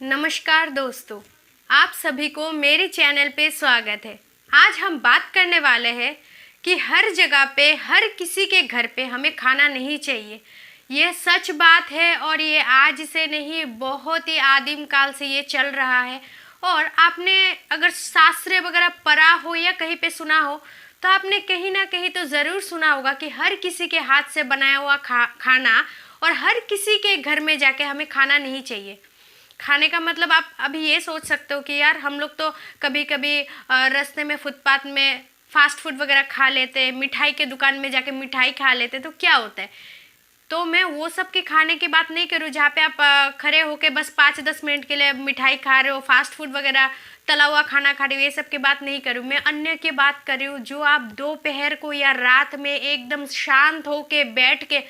नमस्कार दोस्तों, आप सभी को मेरे चैनल पे स्वागत है। आज हम बात करने वाले हैं कि हर जगह पे हर किसी के घर पे हमें खाना नहीं चाहिए। ये सच बात है और ये आज से नहीं, बहुत ही आदिम काल से ये चल रहा है। और आपने अगर शास्त्र वगैरह पढ़ा हो या कहीं पे सुना हो तो आपने कहीं ना कहीं तो ज़रूर सुना होगा कि हर किसी के हाथ से बनाया हुआ खाना और हर किसी के घर में जाके हमें खाना नहीं चाहिए। खाने का मतलब आप अभी ये सोच सकते हो कि यार हम लोग तो कभी कभी रास्ते में फुटपाथ में फास्ट फूड वगैरह खा लेते हैं, मिठाई के दुकान में जाके मिठाई खा लेते हैं, तो क्या होता है। तो मैं वो सब के खाने की बात नहीं करूँ जहाँ पे आप खड़े होके बस 5-10 मिनट के लिए मिठाई खा रहे हो, फास्ट फूड वगैरह तला हुआ खाना खा रहे हो, ये सब की बात नहीं करूँ। मैं अन्य की बात कर रही हूँ जो आप दोपहर को या रात में एकदम शांत होके बैठ के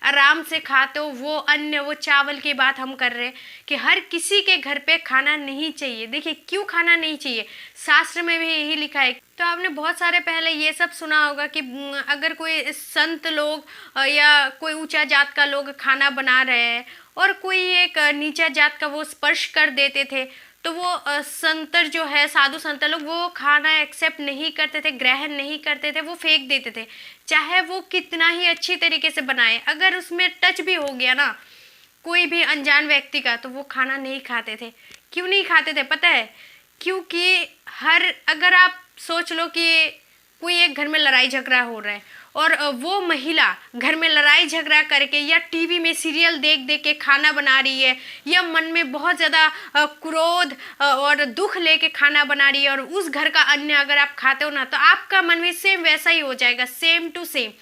आराम से खाते हो, वो अन्न, वो चावल की बात हम कर रहे हैं कि हर किसी के घर पे खाना नहीं चाहिए। देखिए क्यों खाना नहीं चाहिए, शास्त्र में भी यही लिखा है। तो आपने बहुत सारे पहले ये सब सुना होगा कि अगर कोई संत लोग या कोई ऊंचा जात का लोग खाना बना रहे हैं और कोई एक नीचा जात का वो स्पर्श कर देते थे तो वो संतर जो है, साधु संत लोग, वो खाना एक्सेप्ट नहीं करते थे, ग्रहण नहीं करते थे, वो फेंक देते थे। चाहे वो कितना ही अच्छी तरीके से बनाए, अगर उसमें टच भी हो गया ना कोई भी अनजान व्यक्ति का, तो वो खाना नहीं खाते थे। क्यों नहीं खाते थे पता है? क्योंकि अगर आप सोच लो कि कोई एक घर में लड़ाई झगड़ा हो रहा है और वो महिला घर में लड़ाई झगड़ा करके या टीवी में सीरियल देख देख के खाना बना रही है या मन में बहुत ज़्यादा क्रोध और दुख लेके खाना बना रही है और उस घर का अन्न अगर आप खाते हो ना तो आपका मन भी सेम वैसा ही हो जाएगा, सेम टू सेम।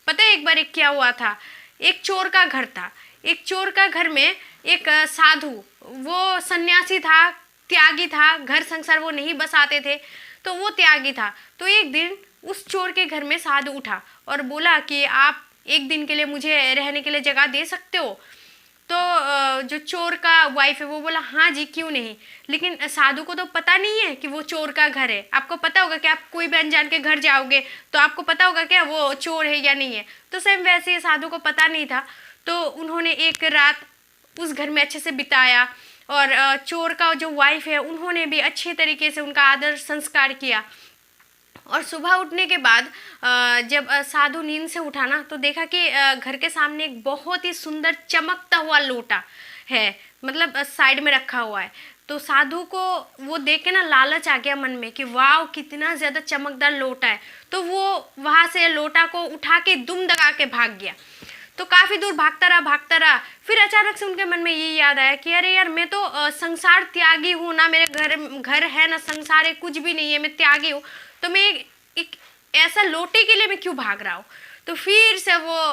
पता है एक बार क्या हुआ था, एक चोर का घर था। एक चोर का घर में एक साधु, वो सन्यासी था, त्यागी था, घर संसार वो नहीं बसाते थे, तो वो त्यागी था। तो एक दिन उस चोर के घर में साधु उठा और बोला कि आप एक दिन के लिए मुझे रहने के लिए जगह दे सकते हो। तो जो चोर का वाइफ है वो बोला हाँ जी क्यों नहीं। लेकिन साधु को तो पता नहीं है कि वो चोर का घर है। आपको पता होगा कि आप कोई भी अनजान के घर जाओगे तो आपको पता होगा क्या वो चोर है या नहीं है। तो सेम वैसे ही साधु को पता नहीं था। तो उन्होंने एक रात उस घर में अच्छे से बिताया और चोर का जो वाइफ है उन्होंने भी अच्छे तरीके से उनका आदर संस्कार किया। और सुबह उठने के बाद जब साधु नींद से उठा ना तो देखा कि घर के सामने एक बहुत ही सुंदर चमकता हुआ लोटा है, मतलब साइड में रखा हुआ है। तो साधु को वो देख के ना लालच आ गया मन में कि वाह कितना ज़्यादा चमकदार लोटा है। तो वो वहाँ से लोटा को उठा के दुम दगा के भाग गया। तो काफ़ी दूर भागता रहा। फिर अचानक से उनके मन में ये याद आया कि अरे यार मैं तो संसार त्यागी हूँ ना, मेरे घर है ना संसार है, कुछ भी नहीं है, मैं त्यागी हूँ। तो मैं एक ऐसा लोटे के लिए मैं क्यों भाग रहा हूँ। तो फिर से वो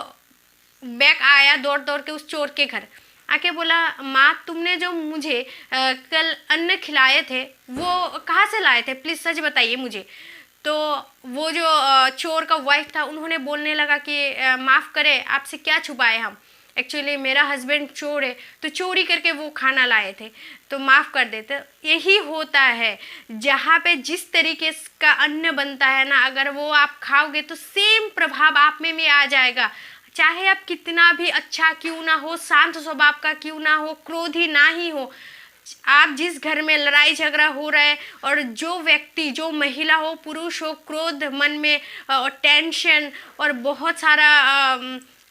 बैक आया दौड़ दौड़ के उस चोर के घर आके बोला माँ तुमने जो मुझे कल अन्न खिलाए थे वो कहाँ से लाए थे, प्लीज़ सच बताइए मुझे। तो वो जो चोर का वाइफ था उन्होंने बोलने लगा कि माफ़ करें आपसे क्या छुपाए हम, एक्चुअली मेरा हस्बैंड चोर है तो चोरी करके वो खाना लाए थे, तो माफ़ कर देते। यही होता है जहाँ पे जिस तरीके का अन्न बनता है ना, अगर वो आप खाओगे तो सेम प्रभाव आप में भी आ जाएगा। चाहे आप कितना भी अच्छा क्यों ना हो, शांत स्वभाव का क्यों ना हो, क्रोधी ना ही हो, आप जिस घर में लड़ाई झगड़ा हो रहा है और जो व्यक्ति, जो महिला हो पुरुष हो, क्रोध मन में और टेंशन और बहुत सारा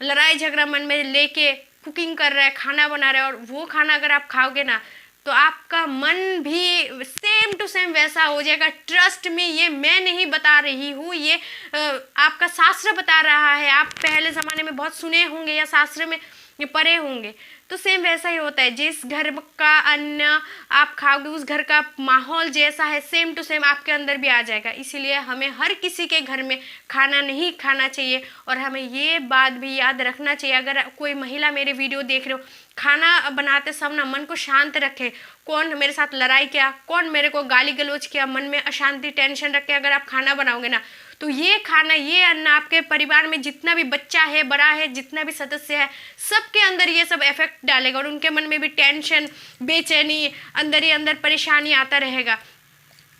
लड़ाई झगड़ा मन में लेके कुकिंग कर रहा है, खाना बना रहा है, और वो खाना अगर आप खाओगे ना तो आपका मन भी सेम टू सेम वैसा हो जाएगा। ट्रस्ट में, ये मैं नहीं बता रही हूँ, ये आपका शास्त्र बता रहा है। आप पहले ज़माने में बहुत सुने होंगे या शास्त्र में ये पढ़े होंगे। तो सेम वैसा ही होता है, जिस घर का अन्न आप खाओगे उस घर का माहौल जैसा है सेम टू सेम आपके अंदर भी आ जाएगा। इसीलिए हमें हर किसी के घर में खाना नहीं खाना चाहिए। और हमें ये बात भी याद रखना चाहिए, अगर कोई महिला मेरे वीडियो देख रहे हो, खाना बनाते सब ना मन को शांत रखे। कौन मेरे साथ लड़ाई किया, कौन मेरे को गाली गलौज किया, मन में अशांति टेंशन रख के अगर आप खाना बनाओगे ना तो ये खाना, ये अन्न आपके परिवार में जितना भी बच्चा है, बड़ा है, जितना भी सदस्य है, सबके अंदर ये सब इफेक्ट डालेगा और उनके मन में भी टेंशन, बेचैनी, अंदर ही अंदर परेशानी आता रहेगा।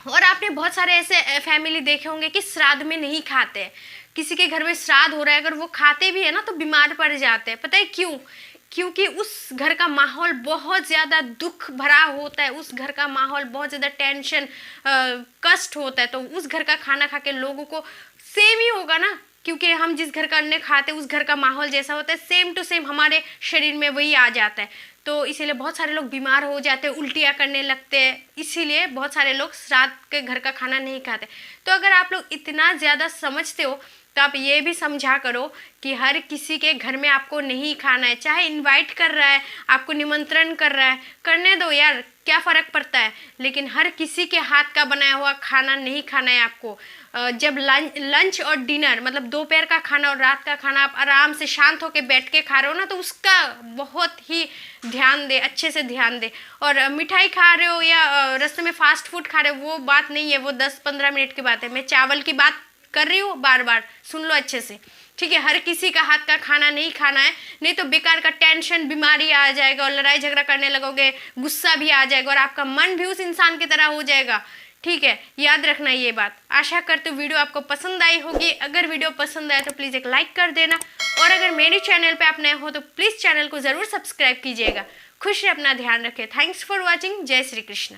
और आपने बहुत सारे ऐसे फैमिली देखे होंगे कि श्राद्ध में नहीं खाते हैं। किसी के घर में श्राद्ध हो रहा है, अगर वो खाते भी है ना तो बीमार पड़ जाते हैं। पता है क्यों? क्योंकि उस घर का माहौल बहुत ज़्यादा दुख भरा होता है, उस घर का माहौल बहुत ज़्यादा टेंशन कष्ट होता है। तो उस घर का खाना खा के लोगों को सेम ही होगा ना, क्योंकि हम जिस घर का अन्न खाते हैं उस घर का माहौल जैसा होता है, सेम टू सेम हमारे शरीर में वही आ जाता है। तो इसीलिए बहुत सारे लोग बीमार हो जाते हैं, उल्टियाँ करने लगते हैं, इसीलिए बहुत सारे लोग रात के घर का खाना नहीं खाते। तो अगर आप लोग इतना ज़्यादा समझते हो तो आप ये भी समझा करो कि हर किसी के घर में आपको नहीं खाना है। चाहे इनवाइट कर रहा है, आपको निमंत्रण कर रहा है, करने दो यार, क्या फ़र्क पड़ता है, लेकिन हर किसी के हाथ का बनाया हुआ खाना नहीं खाना है आपको। जब लंच और डिनर मतलब दोपहर का खाना और रात का खाना आप आराम से शांत होकर बैठ के खा रहे हो ना, तो उसका बहुत ही ध्यान दे, अच्छे से ध्यान दे। और मिठाई खा रहे हो या रास्ते में फास्ट फूड खा रहे हो, वो बात नहीं है, वो 10-15 मिनट की बात है। मैं चावल की बात कर रही हूँ, बार बार सुन लो अच्छे से, ठीक है। हर किसी का हाथ का खाना नहीं खाना है, नहीं तो बेकार का टेंशन बीमारी आ जाएगा और लड़ाई झगड़ा करने लगोगे, गुस्सा भी आ जाएगा और आपका मन भी उस इंसान की तरह हो जाएगा, ठीक है। याद रखना ये बात। आशा करती हूँ वीडियो आपको पसंद आई होगी। अगर वीडियो पसंद आए तो प्लीज़ एक लाइक कर देना, और अगर मेरे चैनल पे आप नए हो तो प्लीज़ चैनल को ज़रूर सब्सक्राइब कीजिएगा। खुश रहे, अपना ध्यान रखें। Thanks for watching. जय श्री कृष्ण।